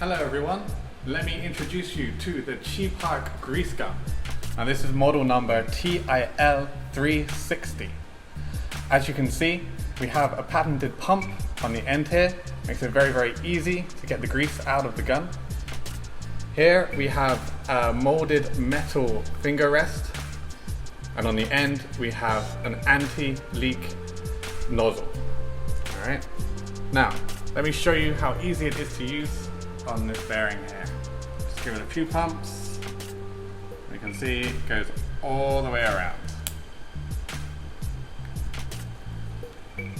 Hello everyone, let me introduce you to the CHEPARK grease gun. Now this is model number TIL-360. As you can see, we have a patented pump on the end here. Makes it very easy to get the grease out of the gun. Here we have a molded metal finger rest, and on the end we have an anti-leak nozzle. Alright, now let me show you how easy it is to use on this bearing here. Just give it a few pumps. You can see it goes all the way around. There you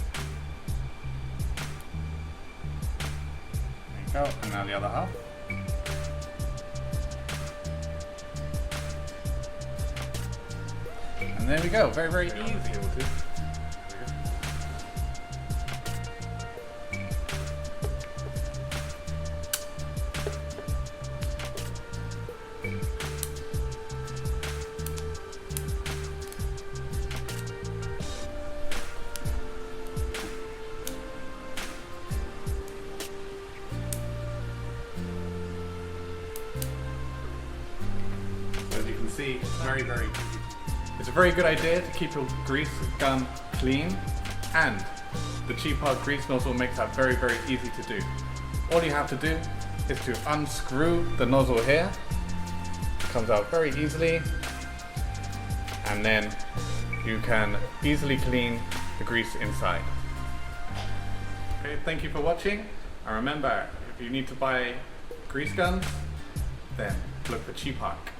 go, and now the other half. And there we go, very easy. As you can see, it's very easy. It's a very good idea to keep your grease gun clean, and the CHEPARK grease nozzle makes that very easy to do. All you have to do is to unscrew the nozzle here. It comes out very easily, and then you can easily clean the grease inside. Okay, thank you for watching, and remember, if you need to buy grease guns, then look for CHEPARK.